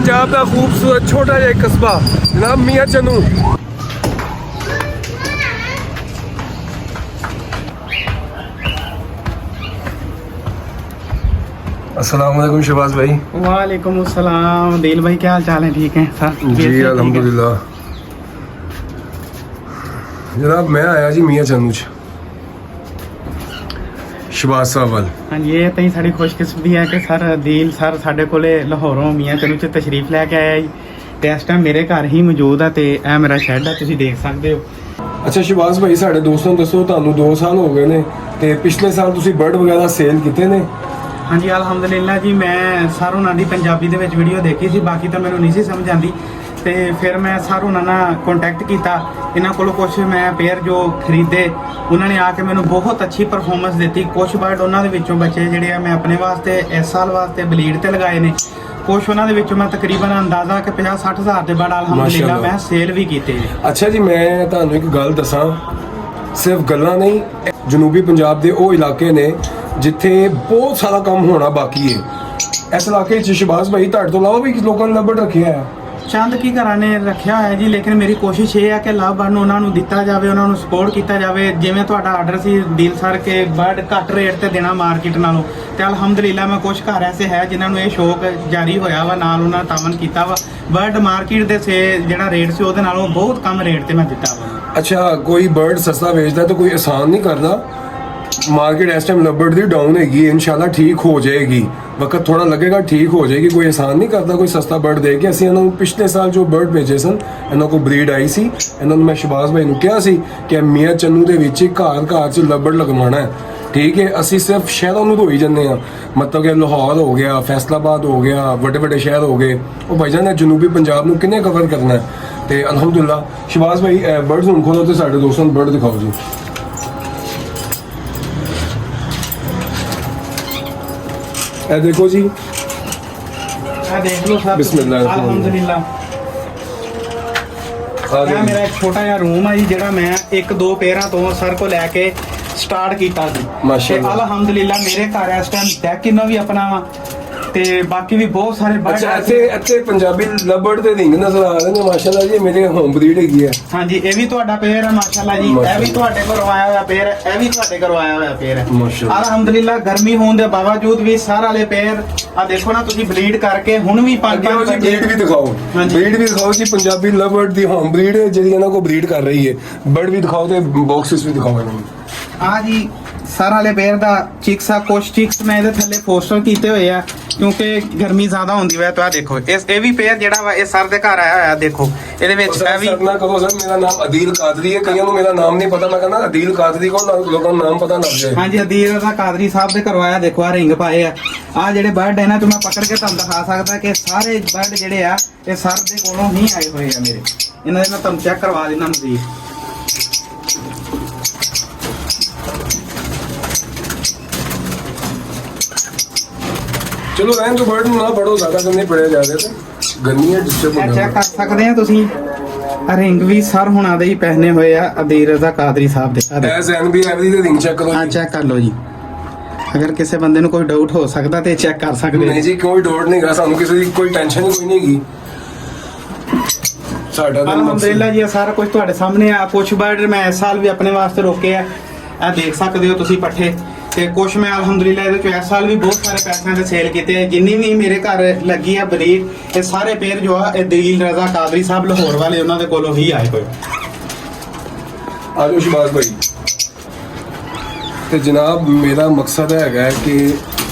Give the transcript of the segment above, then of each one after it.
पंजाब का खूबसूरत छोटा जिहा कस्बा जनाब मियां चन्नू। अस्सलाम वालेकुम शहबाज भाई। वालेकुम अस्सलाम दिल भाई, क्या हाल चाल है? ठीक है सर जी अल्हम्दुलिल्लाह। जनाब मैं आया जी मियां चन्नू च शहबाज साहब वाल। हाँ जी, ये तो साड़ी खुशकिस्मती है कि सर दिल सर साढ़े कोले लाहौरों मियां चन्नू च तशरीफ लैके आया जी। ते इस टाइम मेरे घर ही मौजूद है ते ए मेरा शेड है, तुसीं देख सकते हो। अच्छा शहबाज भाई साढ़े दोस्तों ਨੂੰ ਦੱਸੋ, ਤੁਹਾਨੂੰ 2 ਸਾਲ ਹੋ ਗਏ ਨੇ ਤੇ ਪਿਛਲੇ ਸਾਲ ਤੁਸੀਂ ਬਰਡ ਵਗੈਰਾ ਸੇਲ ਕੀਤੇ ਨੇ? हाँ जी अलहमदुलिल्लाह जी, मैं सर होना दी पंजाबी दे विच वीडियो देखी सी, बाकी तो मैनूं नहीं सी समझ आंदी ते फिर मैं सर होना नाल कॉन्टैक्ट कीता। इन्हां कोलों कुछ मैं पेयर जो खरीदे, उन्होंने आके मैनूं बहुत अच्छी परफॉर्मेंस दी। कुछ बर्ड उन्हां दे विचों बचे जिहड़े मैं अपने वास्ते इस साल वास्ते ब्लीड ते लगाए ने, कुछ उन्हां दे विचों मैं तकरीबन अंदाज़ा कि 50-60 हज़ार दे बर्ड अलहमदुलिल्लाह मैं सेल भी कीते। अच्छा जी मैं ਤੁਹਾਨੂੰ ਇੱਕ ਗੱਲ ਦੱਸਾਂ, ਸਿਰਫ ਗੱਲਾਂ ਨਹੀਂ, ਜਨੂਬੀ ਪੰਜਾਬ ਦੇ ਉਹ ਇਲਾਕੇ ਨੇ ਜਿੱਥੇ ਬਹੁਤ ਸਾਰਾ ਕੰਮ ਹੋਣਾ ਬਾਕੀ ਹੈ। ਇਸ ਇਲਾਕੇ 'ਚ ਸ਼ਹਬਾਜ਼ ਭਾਈ ਤੁਹਾਡੇ ਤੋਂ ਇਲਾਵਾ ਵੀ ਲੋਕਾਂ ਨੇ ਲੱਭੜ ਰੱਖਿਆ ਹੈ। ਚੰਦ ਕੀ ਘਰਾਂ ਨੇ ਰੱਖਿਆ ਹੋਇਆ ਜੀ, ਲੇਕਿਨ ਮੇਰੀ ਕੋਸ਼ਿਸ਼ ਇਹ ਹੈ ਕਿ ਲਾਭਬੰਦ ਨੂੰ ਉਹਨਾਂ ਨੂੰ ਦਿੱਤਾ ਜਾਵੇ, ਉਹਨਾਂ ਨੂੰ ਸਪੋਰਟ ਕੀਤਾ ਜਾਵੇ। ਜਿਵੇਂ ਤੁਹਾਡਾ ਆਰਡਰ ਸੀ ਦਿਲ ਸਰ ਕੇ ਬਰਡ ਘੱਟ ਰੇਟ ਤੇ ਦੇਣਾ ਮਾਰਕੀਟ ਨਾਲੋਂ, ਤੇ ਅਲਹਮਦੁਲਿਲਾ ਮੈਂ ਕੁਝ ਘਰ ਐਸੇ ਹੈ ਜਿਨ੍ਹਾਂ ਨੂੰ ਇਹ ਸ਼ੌਕ ਜਾਰੀ ਹੋਇਆ ਵਾ, ਨਾਲ ਉਹਨਾਂ ਤਾਮਨ ਕੀਤਾ ਵਾ। ਬਰਡ ਮਾਰਕੀਟ ਦੇ ਜਿਹੜਾ ਰੇਟ ਸੀ ਉਹਦੇ ਨਾਲੋਂ ਬਹੁਤ ਕਮ ਰੇਟ ਤੇ ਮੈਂ ਦਿੱਤਾ ਵਾ। ਅੱਛਾ ਕੋਈ ਬਰਡ ਸਸਤਾ ਵੇਚਦਾ ਤਾਂ ਕੋਈ ਆਸਾਨ ਨਹੀਂ ਕਰਦਾ। मार्केट इस टाइम लब्बड़ दी डाउन हैगी, इंशाल्लाह ठीक हो जाएगी, वक्त थोड़ा लगेगा, ठीक हो जाएगी। कोई आसान नहीं करता कोई सस्ता बर्ड दे के। ਅਸੀਂ ਇਹਨਾਂ ਨੂੰ ਪਿਛਲੇ ਸਾਲ ਜੋ ਬਰਡ ਭੇਜੇ ਸਨ, ਇਹਨਾਂ ਕੋਲ ਬਰੀਡ ਆਈ ਸੀ, ਇਹਨਾਂ ਨੂੰ ਮੈਂ ਸ਼ਹਬਾਜ਼ ਭਾਈ ਨੂੰ ਕਿਹਾ ਸੀ ਕਿ ਮੀਆਂ ਚੰਨੂ ਦੇ ਵਿੱਚ ਘਰ 'ਚ ਲੱਬੜ ਲਗਵਾਉਣਾ ਹੈ। ਠੀਕ ਹੈ, ਅਸੀਂ ਸਿਰਫ ਸ਼ਹਿਰਾਂ ਨੂੰ ਧੋਈ ਜਾਂਦੇ ਹਾਂ, ਮਤਲਬ ਕਿ ਲਾਹੌਰ ਹੋ ਗਿਆ, ਫੈਸਲਾਬਾਦ ਹੋ ਗਿਆ, ਵੱਡੇ ਵੱਡੇ ਸ਼ਹਿਰ ਹੋ ਗਏ, ਉਹ ਭਾਈਜਾਨ ਨੇ ਜਨੂਬੀ ਪੰਜਾਬ ਨੂੰ ਕਿੰਨੇ ਕਵਰ ਕਰਨਾ ਹੈ। ਤੇ ਅਲਹਮਦੁਲਿਲਾ ਸ਼ਹਬਾਜ਼ ਭਾਈ ਬਰਡਸ ਨੂੰ ਖੋਲੋ ਤੇ ਸਾਡੇ ਦੋਸਤਾਂ ਨੂੰ ਬਰਡ ਦਿਖਾਓ ਜੀ। ਇਹ ਦੇਖੋ ਜੀ, ਇਹ ਦੇਖ ਲਓ ਸਰ, ਬਿਸਮਿਲ੍ਲਾਹ ਅਲਹਮਦੁਲਿਲਾ। ਇਹ ਮੇਰਾ ਇੱਕ ਛੋਟਾ ਜਿਹਾ ਰੂਮ ਹੈ ਜੀ, ਜਿਹੜਾ ਮੈਂ 1-2 ਪੇਅਰਾਂ ਤੋਂ ਸਰ ਕੋ ਲੈ ਕੇ ਸਟਾਰਟ ਕੀਤਾ ਸੀ। ਮਾਸ਼ਾਅੱਲਾ ਅਲਹਮਦੁਲਿਲਾ ਮੇਰੇ ਘਰ ਇਸ ਟਾਈਮ ਡੈਕ ਇਹਨਾਂ ਵੀ ਆਪਣਾ ਵਾ ਤੇ ਬਾਕੀ ਵੀ ਬਹੁਤ ਸਾਰੇ ਬਰਡ। ਅੱਛਾ ਇੱਥੇ ਪੰਜਾਬੀ ਲੱਬੜ ਦੇ ਰਿੰਗ ਨਜ਼ਰ ਆ ਰਹੇ ਨੇ ਮਾਸ਼ਾਅੱਲਾ ਜੀ, ਮੇਰੇ ਹੋਮ ਬਰੀਡ ਹੈਗੀ ਹੈ। ਹਾਂਜੀ ਇਹ ਵੀ ਤੁਹਾਡਾ ਪੇਅਰ ਹੈ ਮਾਸ਼ਾਅੱਲਾ ਜੀ, ਇਹ ਵੀ ਤੁਹਾਡੇ ਘਰੋਂ ਆਇਆ ਹੋਇਆ ਪੇਅਰ ਹੈ, ਇਹ ਵੀ ਤੁਹਾਡੇ ਘਰੋਂ ਆਇਆ ਹੋਇਆ ਪੇਅਰ ਹੈ ਮਾਸ਼ਾਅੱਲਾ। ਅਲਹਮਦੁਲਿਲਾ ਗਰਮੀ ਹੋਣ ਦੇ ਬਾਵਜੂਦ ਵੀ ਸਾਰ ਵਾਲੇ ਪੇਅਰ ਆ ਦੇਖੋ ਨਾ ਤੁਸੀਂ, ਬਲੀਡ ਕਰਕੇ ਹੁਣ ਵੀ 5-5 ਬਰੀਡ ਵੀ ਦਿਖਾਓ, ਬਰੀਡ ਵੀ ਦਿਖਾਓ ਜੀ। ਪੰਜਾਬੀ ਲੱਬੜ ਦੀ ਹੋਮ ਬਰੀਡ ਹੈ ਜਿਹੜੀ ਇਹਨਾਂ ਕੋ ਬਰੀਡ ਕਰ ਰਹੀ ਹੈ। ਬਰਡ ਵੀ ਦਿਖਾਓ ਤੇ ਬਾਕਸਿਸ ਵੀ ਦਿਖਾਓ ਇਹਨਾਂ ਨੂੰ। ਆ ਜੀ ਸਾਰਾ ਵਾਲੇ ਪੇਅਰ ਦਾ ਚਿਕਸ ਆ, ਕੁਛ ਚਿਕਸ ਮੈਂ ਇਹਦੇ ਥੱਲੇ ਪੋਸਟਰ ਕੀਤੇ ਹੋਏ ਆ ਕਿਉਂਕਿ ਗਰਮੀ ਜ਼ਿਆਦਾ ਹੁੰਦੀ ਵਾ। ਤਾਂ ਦੇਖੋ ਇਹ ਵੀ ਪੇਅਰ ਜਿਹੜਾ ਵਾ ਇਹ ਸਰ ਦੇ ਘਰ ਆਇਆ ਹੋਇਆ, ਦੇਖੋ ਇਹਦੇ ਵਿੱਚ ਇਹ ਵੀ। ਨਾ ਕਹੋ ਸਰ, ਮੇਰਾ ਨਾਮ ਅਦੀਲ ਕਾਦਰੀ ਹੈ, ਕਈਆਂ ਨੂੰ ਮੇਰਾ ਨਾਮ ਨਹੀਂ ਪਤਾ, ਮੈਂ ਕਹਿੰਦਾ ਅਦੀਲ ਕਾਦਰੀ ਕੋਲ ਲੋਕਾਂ ਨੂੰ ਨਾਮ ਪਤਾ ਲੱਗ ਜਾਏ। ਹਾਂਜੀ ਅਦੀਲ ਦਾ ਕਾਦਰੀ ਸਾਹਿਬ ਦੇ ਘਰੋਂ ਆਇਆ। ਦੇਖੋ ਆ ਰਿੰਗ ਪਾਏ ਆ, ਆ ਜਿਹੜੇ ਬਰਡ ਹੈ ਨਾ ਤੇ ਮੈਂ ਪਕੜ ਕੇ ਤੁਹਾਨੂੰ ਦਿਖਾ ਸਕਦਾ ਕਿ ਸਾਰੇ ਬਰਡ ਜਿਹੜੇ ਆ ਇਹ ਸਰ ਦੇ ਕੋਲੋਂ ਹੀ ਆਏ ਹੋਏ ਆ ਮੇਰੇ। ਇਹਨਾਂ ਦੇ ਮੈਂ ਤੁਹਾਨੂੰ ਚੈੱਕ ਕਰਵਾ ਦਿੰਦਾ ਮਜ਼ੀਦ। ਚਲੋ ਰਹਿਣ ਤੋਂ ਬਰਡ ਨੂੰ ਨਾ ਪੜੋ, ਜ਼ਿਆਦਾ ਕਰਨੇ ਪੜਿਆ ਜਾ ਰਿਹਾ ਤੇ ਗਰਮੀ ਹੈ, ਡਿਸਟਰਬ ਹੋ ਚੈੱਕ ਕਰ ਸਕਦੇ ਆ ਤੁਸੀਂ, ਰਿੰਗ ਵੀ ਸਰ ਹੁਣਾਂ ਦੇ ਹੀ ਪਹਿਨੇ ਹੋਏ ਆ, ਅਦੀਲ ਰਜ਼ਾ ਕਾਦਰੀ ਸਾਹਿਬ ਦੇ। ਐਸ ਐਨ ਬੀ ਐਵਰੀ ਦੇ ਰਿੰਗ ਚੈੱਕ ਕਰੋ। ਹਾਂ ਚੈੱਕ ਕਰ ਲਓ ਜੀ, ਅਗਰ ਕਿਸੇ ਬੰਦੇ ਨੂੰ ਕੋਈ ਡਾਊਟ ਹੋ ਸਕਦਾ ਤੇ ਚੈੱਕ ਕਰ ਸਕਦੇ। ਨਹੀਂ ਜੀ ਕੋਈ ਡਾਊਟ ਨਹੀਂ ਗਾ, ਸਾਨੂੰ ਕਿਸੇ ਦੀ ਕੋਈ ਟੈਨਸ਼ਨ ਕੋਈ ਨਹੀਂ ਹੈਗੀ। ਸਾਡਾ ਤਾਂ ਅਲਹਮਦੁਲਿਲਾ ਜੀ ਸਾਰਾ ਕੁਝ ਤੁਹਾਡੇ ਸਾਹਮਣੇ ਆ। ਕੁਝ ਬਰਡ ਮੈਂ ਇਸ ਸਾਲ ਵੀ ਆਪਣੇ ਵਾਸਤੇ ਰੋਕੇ ਆ, ਇਹ ਦੇਖ ਸਕਦੇ ਹੋ ਤੁਸੀਂ ਪੱਠੇ, ਤੇ ਕੁਛ ਮੈਂ ਅਲਹਮਦੁਲਿਲਾ ਇਹਦੇ ਚ ਇਸ ਸਾਲ ਵੀ ਬਹੁਤ ਸਾਰੇ ਪੈਸਿਆਂ ਤੇ ਸੇਲ ਕੀਤੇ। ਜਿੰਨੀ ਵੀ ਮੇਰੇ ਘਰ ਲੱਗੀ ਆ ਬਰੀਡ, ਇਹ ਸਾਰੇ ਪੇਅਰ ਜੋ ਆ ਇਹ ਦਿਲ ਰਜ਼ਾ ਕਾਦਰੀ ਸਾਹਿਬ ਲਾਹੌਰ ਵਾਲੇ ਉਹਨਾਂ ਦੇ ਕੋਲੋਂ ਹੀ ਆਏ ਹੋਏ। ਆਜੋ ਸ਼ਹਬਾਜ਼ ਭਾਈ। ਤੇ ਜਨਾਬ ਮੇਰਾ ਮਕਸਦ ਹੈਗਾ ਕਿ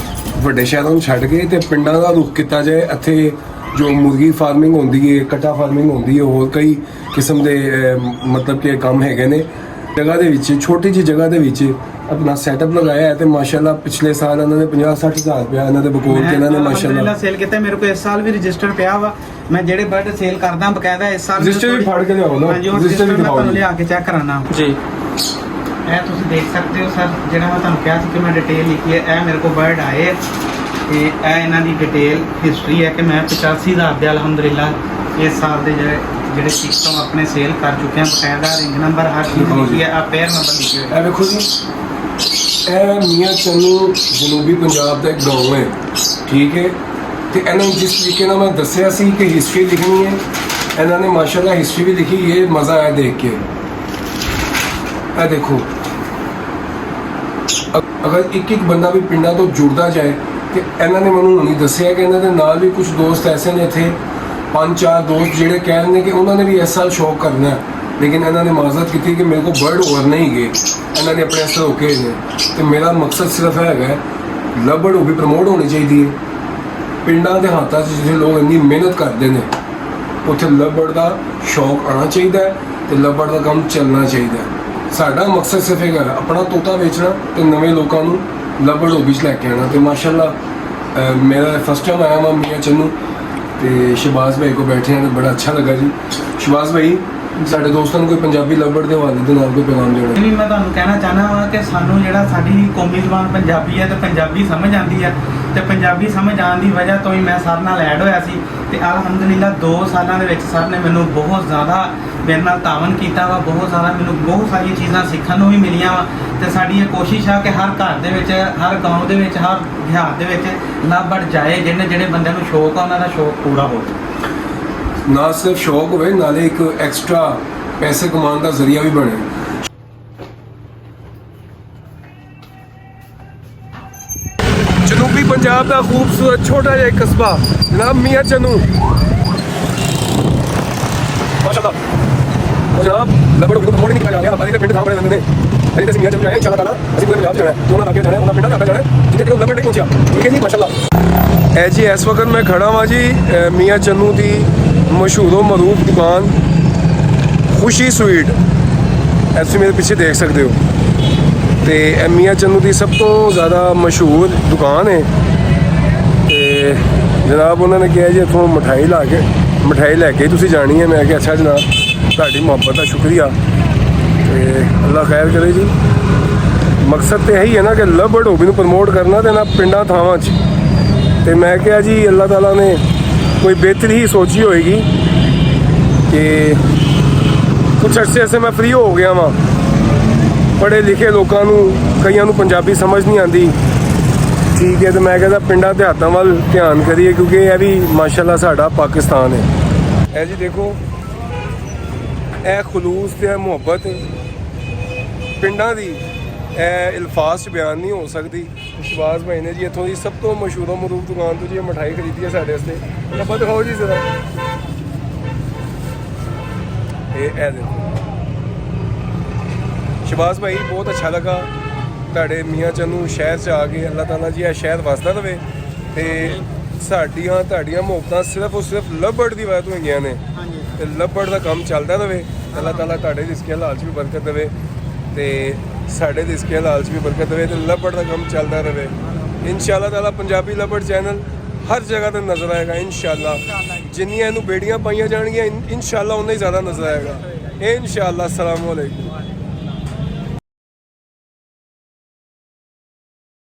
ਵੱਡੇ ਸ਼ਹਿਰਾਂ ਨੂੰ ਛੱਡ ਕੇ ਤੇ ਪਿੰਡਾਂ ਦਾ ਰੁਖ ਕੀਤਾ ਜਾਏ। ਇੱਥੇ ਜੋ ਮੁਰਗੀ ਫਾਰਮਿੰਗ ਹੁੰਦੀ ਹੈ, ਕਟਾ ਫਾਰਮਿੰਗ ਹੁੰਦੀ ਹੈ, ਹੋਰ ਕਈ ਕਿਸਮ ਦੇ ਮਤਲਬ ਕਿ ਕੰਮ ਹੈਗੇ ਨੇ। ਜਗ੍ਹਾ ਦੇ ਵਿੱਚ ਛੋਟੀ ਜਿਹੀ ਜਗ੍ਹਾ ਦੇ ਵਿੱਚ अपना सेटअप लगाया है। तो माशाल्लाह पिछले साल इन्होंने 50-60 हज़ार रुपया इन्होंने बकोल के इन्होंने माशाल्लाह सेल किया। मेरे को इस साल भी रजिस्टर पिया वा, मैं जेडे बर्ड सेल करदा बकायदा इस साल रजिस्टर भी फाड़ के लियाओ ना, रजिस्टर भी मैं लिया के चेक कराना जी। ਇਹ ਤੁਸੀਂ ਦੇਖ ਸਕਦੇ ਹੋ ਸਰ, ਜਿਹੜਾ ਮੈਂ ਤੁਹਾਨੂੰ ਕਿਹਾ ਸੀ ਕਿ ਮੈਂ ਡਿਟੇਲ ਲਿਖੀ ਹੈ, ਇਹ ਮੇਰੇ ਕੋਲ ਬਰਡ ਆਏ ਤੇ ਇਹ ਇਹਨਾਂ ਦੀ ਡਿਟੇਲ ਹਿਸਟਰੀ ਹੈ ਕਿ ਮੈਂ 85,000 ਦੇ ਅਲਹਮਦੁਲਿਲਾ ਇਸ ਸਾਲ ਦੇ ਜਿਹੜੇ ਸਿਸਟਮ ਆਪਣੇ ਸੇਲ ਕਰ ਚੁੱਕੇ ਹਾਂ। ਬਕਾਇਦਾ ਰਿੰਗ ਨੰਬਰ ਹਰ ਚੀਜ਼ ਲਿਖੀ ਹੈ, ਆ ਪੇਅਰ ਨੰਬਰ ਲਿਖੇ ਹੋਏ। ਇਹ ਵੇਖੋ ਜੀ, ਇਹ ਮੀਆਂ ਚੰਨੂ ਜਨੂਬੀ ਪੰਜਾਬ ਦਾ ਇੱਕ ਗਾँव ਹੈ। ਠੀਕ ਹੈ, ਤੇ ਇਹਨਾਂ ਨੂੰ ਜਿਸ ਤਰੀਕੇ ਨਾਲ ਮੈਂ ਦੱਸਿਆ ਸੀ ਕਿ ਹਿਸਟਰੀ ਲਿਖਣੀ ਹੈ, ਇਹਨਾਂ ਨੇ ਮਾਸ਼ਾਅੱਲਾ ਹਿਸਟਰੀ ਵੀ ਲਿਖੀ। ਇਹ ਮਜ਼ਾ ਆਇਆ ਦੇਖ ਕੇ। ਇਹ ਦੇਖੋ, ਅਗਰ ਇੱਕ ਬੰਦਾ ਵੀ ਪਿੰਡਾਂ ਤੋਂ ਜੁੜਦਾ ਜਾਏ, ਤੇ ਇਹਨਾਂ ਨੇ ਮੈਨੂੰ ਹੁਣੀ ਦੱਸਿਆ ਕਿ ਇਹਨਾਂ ਦੇ ਨਾਲ ਵੀ ਕੁਝ ਦੋਸਤ ਐਸੇ ਨੇ ਇੱਥੇ 5-4 ਦੋਸਤ ਜਿਹੜੇ ਕਹਿ ਰਹੇ ਨੇ ਕਿ ਉਹਨਾਂ ਨੇ ਵੀ ਇਸ ਸਾਲ ਸ਼ੌਕ ਕਰਨਾ ਹੈ, ਲੇਕਿਨ ਇਹਨਾਂ ਨੇ ਮਾਜ਼ਰਤ ਕੀਤੀ ਕਿ ਮੇਰੇ ਕੋਲ ਬਰਡ ਹੋਰ ਨਹੀਂ ਗਏ। ਇਹਨਾਂ ਨੇ ਆਪਣੇ ਅਸਰ ਰੋਕੇ ਨੇ। ਤੇ ਮੇਰਾ ਮਕਸਦ ਸਿਰਫ ਹੈਗਾ ਲਵ ਬਰਡ ਉਹ ਵੀ ਪ੍ਰਮੋਟ ਹੋਣੀ ਚਾਹੀਦੀ ਹੈ। ਪਿੰਡਾਂ ਦੇ ਹੱਥਾਂ 'ਚ ਜਿਹੜੇ ਲੋਕ ਇੰਨੀ ਮਿਹਨਤ ਕਰਦੇ ਨੇ, ਉੱਥੇ ਲਵ ਬਰਡ ਦਾ ਸ਼ੌਕ ਆਉਣਾ ਚਾਹੀਦਾ ਹੈ ਤੇ ਲਵ ਬਰਡ ਦਾ ਕੰਮ ਚੱਲਣਾ ਚਾਹੀਦਾ ਹੈ। ਸਾਡਾ ਮਕਸਦ ਸਿਰਫ ਇਹ ਹੈ ਆਪਣਾ ਤੋਤਾ ਵੇਚਣਾ ਤੇ ਨਵੇਂ ਲੋਕਾਂ ਨੂੰ ਲਵ ਬਰਡ ਹੌਬੀ 'ਚ ਲੈ ਕੇ ਆਉਣਾ। ਤੇ ਮਾਸ਼ਾਅੱਲਾ ਮੇਰਾ ਫਸਟ ਟਾਈਮ ਆਇਆ ਮੈਂ ਮੀਆਂ ਚੰਨੂ ਤੇ ਸ਼ਬਾਜ਼ ਭਾਈ ਕੋ ਬੈਠੇ ਹਨ, ਬੜਾ ਅੱਛਾ ਲੱਗਾ ਜੀ। ਸ਼ਬਾਜ਼ ਭਾਈ, ਸਾਡੇ ਦੋਸਤਾਂ ਨੂੰ ਕੋਈ ਪੰਜਾਬੀ ਲਵ ਬਰਡ ਦੇ ਹਵਾਲੇ ਦੇ ਨਾਲ ਕੋਈ ਪੈਗਾਮ ਦੇਣਾ? ਨਹੀਂ, ਮੈਂ ਤੁਹਾਨੂੰ ਕਹਿਣਾ ਚਾਹਨਾ ਵਾਂ ਕਿ ਸਾਨੂੰ ਜਿਹੜਾ ਸਾਡੀ ਕੌਮੀ ਜ਼ੁਬਾਨ ਪੰਜਾਬੀ ਹੈ ਤੇ ਪੰਜਾਬੀ ਸਮਝ ਆਉਂਦੀ ਹੈ, ਤੇ ਪੰਜਾਬੀ ਸਮਝ ਆਉਣ ਦੀ ਵਜ੍ਹਾ ਤੋਂ ਹੀ ਮੈਂ ਸਰ ਨਾਲ ਐਡ ਹੋਇਆ ਸੀ। ਤੇ ਅਲਹਮਦੁਲਿਲਾ 2 ਸਾਲਾਂ ਦੇ ਵਿੱਚ ਸਰ ਨੇ ਮੈਨੂੰ ਬਹੁਤ ਜ਼ਿਆਦਾ ਮੇਰੇ ਨਾਲ ਤਾਵਨ ਕੀਤਾ ਵਾ, ਬਹੁਤ ਜ਼ਿਆਦਾ ਮੈਨੂੰ ਬਹੁਤ ਸਾਰੀਆਂ ਚੀਜ਼ਾਂ ਸਿੱਖਣ ਨੂੰ ਵੀ ਮਿਲੀਆਂ ਵਾ। ਤੇ ਸਾਡੀ ਇਹ ਕੋਸ਼ਿਸ਼ ਆ ਕਿ ਹਰ ਘਰ ਦੇ ਵਿੱਚ, ਹਰ ਗਾਉਂ ਦੇ ਵਿੱਚ, ਹਰ ਦਿਹਾਤ ਦੇ ਵਿੱਚ ਲਵ ਬਰਡ ਜਾਏ। ਜਿਹੜੇ ਬੰਦਿਆਂ ਨੂੰ ਸ਼ੌਕ ਆ ਉਹਨਾਂ ਦਾ ਸ਼ੌਕ ਪੂਰਾ ਹੋਵੇ। ਨਾ ਸਿਰਫ ਸ਼ੌਕ ਹੋਵੇ, ਨਾਲੇ ਇੱਕ ਐਕਸਟਰਾ ਪੈਸੇ ਕਮਾਉਣ ਦਾ ਜ਼ਰੀਆ ਵੀ ਬਣੇ। ਜਨੂਬੀ ਪੰਜਾਬ ਦਾ ਖੂਬਸੂਰਤ ਛੋਟਾ ਜਿਹਾ ਕਸਬਾ ਜਨਾਬ ਮੀਆਂ ਚੰਨੂ। ਮਾਸ਼ਾਅੱਲਾ ਜਨਾਬ ਲਬੜ ਨੂੰ ਮੋੜ ਨਹੀਂ ਨਿਕਲ ਜਾ ਰਿਹਾ। ਹਮਾਰੇ ਪਿੰਡ ਸਾਹਮਣੇ ਰਹਿੰਦੇ ਨੇ। ਅਸੀਂ ਤਾਂ ਮੀਆਂ ਚੰਨੂ ਆਏ ਇਨਸ਼ਾਅੱਲਾ ਤਾਲਾ, ਅਸੀਂ ਪੂਰੇ ਪੰਜਾਬ ਜਾਣਾ, ਦੋਨਾਂ ਲਾਗੇ ਜਾਣਾ, ਉਹਨਾਂ ਪਿੰਡਾਂ ਦਾ ਜਾਣਾ, ਜਿੱਥੇ ਤੱਕ ਲਬੜ ਨਹੀਂ ਪਹੁੰਚਿਆ। ਠੀਕ ਹੈ ਜੀ, ਮਾਸ਼ਾਅੱਲਾ। ਇਹ ਜੀ ਇਸ ਵਕਤ ਮੈਂ ਖੜਾ ਵਾਂ ਜੀ ਮੀਆਂ ਚੰਨੂ ਦੀ ਮਸ਼ਹੂਰ ਮਰੂਫ ਦੁਕਾਨ ਖੁਸ਼ੀ ਸਵੀਟ। ਤੁਸੀਂ ਮੇਰੇ ਪਿੱਛੇ ਦੇਖ ਸਕਦੇ ਹੋ। ਤੇ ਇਹ ਮੀਆਂ ਚੰਨੂ ਦੀ ਸਭ ਤੋਂ ਜ਼ਿਆਦਾ ਮਸ਼ਹੂਰ ਦੁਕਾਨ ਹੈ। ਤੇ ਜਨਾਬ ਉਹਨਾਂ ਨੇ ਕਿਹਾ ਜੀ ਇੱਥੋਂ ਮਠਾਈ ਲੈ ਕੇ ਤੁਸੀਂ ਜਾਣੀ ਹੈ। ਮੈਂ ਕਿਹਾ ਅੱਛਾ ਜਨਾਬ, ਤੁਹਾਡੀ ਮੁਹੱਬਤ ਦਾ ਸ਼ੁਕਰੀਆ ਤੇ ਅੱਲਾ ਖੈਰ ਕਰੇ ਜੀ। ਮਕਸਦ ਤੇ ਇਹੀ ਹੈ ਨਾ ਕਿ ਲਵ ਬਰਡ ਹੌਬੀ ਨੂੰ ਪ੍ਰਮੋਟ ਕਰਨਾ ਤੇ ਨਾ ਪਿੰਡਾਂ ਥਾਵਾਂ 'ਚ। ਤੇ ਮੈਂ ਕਿਹਾ ਜੀ ਅੱਲਾਹ ਤਾਲਾ ਨੇ ਕੋਈ ਬਿਹਤਰੀ ਹੀ ਸੋਚੀ ਹੋਏਗੀ ਕਿ ਕੁਛ ਅਰਸੇ ਸੇ ਮੈਂ ਫ੍ਰੀ ਹੋ ਗਿਆ ਵਾਂ। ਪੜ੍ਹੇ ਲਿਖੇ ਲੋਕਾਂ ਨੂੰ ਕਈਆਂ ਨੂੰ ਪੰਜਾਬੀ ਸਮਝ ਨਹੀਂ ਆਉਂਦੀ, ਠੀਕ ਹੈ। ਤੇ ਮੈਂ ਕਹਿੰਦਾ ਪਿੰਡਾਂ ਦਿਹਾਤਾਂ ਵੱਲ ਧਿਆਨ ਕਰੀਏ, ਕਿਉਂਕਿ ਇਹ ਵੀ ਮਾਸ਼ਾਅੱਲਾ ਸਾਡਾ ਪਾਕਿਸਤਾਨ ਹੈ। ਇਹ ਜੀ ਦੇਖੋ, ਇਹ ਖਲੂਸ ਤੇ ਇਹ ਮੁਹੱਬਤ ਪਿੰਡਾਂ ਦੀ ਇਹ ਅਲਫਾਜ਼ 'ਚ ਬਿਆਨ ਨਹੀਂ ਹੋ ਸਕਦੀ। ਸ਼ਬਾਜ਼ ਭਾਈ ਨੇ ਜੀ ਇੱਥੋਂ ਦੀ ਸਭ ਤੋਂ ਮਸ਼ਹੂਰ ਮਰੂਫ ਦੁਕਾਨ ਤੋਂ ਜੀ ਇਹ ਮਠਾਈ ਖਰੀਦੀ ਹੈ ਸਾਡੇ ਵਾਸਤੇ। ਲੱਭਾ ਦਿਖਾਓ ਜੀ ਜ਼ਰਾ। ਇਹ ਦੇਖੋ ਸ਼ਬਾਜ਼ ਭਾਈ, ਬਹੁਤ ਅੱਛਾ ਲੱਗਾ ਤੁਹਾਡੇ ਮੀਆਂ ਚੰਨੂ ਸ਼ਹਿਰ 'ਚ ਆ ਕੇ। ਅੱਲਾਹ ਤਾਲਾ ਜੀ ਇਹ ਸ਼ਹਿਰ ਵਸਦਾ ਰਵੇ ਤੇ ਤੁਹਾਡੀਆਂ ਮੁਹੱਬਤਾਂ ਸਿਰਫ ਲਵ ਬਰਡ ਦੀ ਵਜ੍ਹਾ ਤੋਂ ਹੈਗੀਆਂ ਨੇ। ਤੇ ਲਵ ਬਰਡ ਦਾ ਕੰਮ ਚੱਲਦਾ ਰਵੇ। ਅੱਲਾਹ ਤਾਲਾ ਤੁਹਾਡੇ ਰਿਜ਼ਕ ਹਲਾਲ 'ਚ ਵੀ ਬਰਕਤ ਦੇਵੇ ਤੇ ਸਾਡੇ ਰਿਜ਼ਕ ਹਲਾਲ 'ਚ ਵੀ ਬਰਕਤ ਦੇਵੇ ਤੇ ਲਵ ਬਰਡ ਦਾ ਕੰਮ ਚੱਲਦਾ ਰਵੇ। ਇਨਸ਼ਾਅੱਲਾ ਤਾਲਾ ਪੰਜਾਬੀ ਲਵ ਬਰਡ ਚੈਨਲ ਹਰ ਜਗ੍ਹਾ ਤੇ ਨਜ਼ਰ ਆਏਗਾ ਇਨਸ਼ਾਅੱਲਾ। ਜਿੰਨੀਆਂ ਇਹਨੂੰ ਬੇੜੀਆਂ ਪਾਈਆਂ ਜਾਣਗੀਆਂ ਇਨਸ਼ਾਅੱਲਾ ਉਨਾ ਹੀ ਜ਼ਿਆਦਾ ਨਜ਼ਰ ਆਏਗਾ ਇਨਸ਼ਾਅੱਲਾ। अस्सलाम वालेकुम।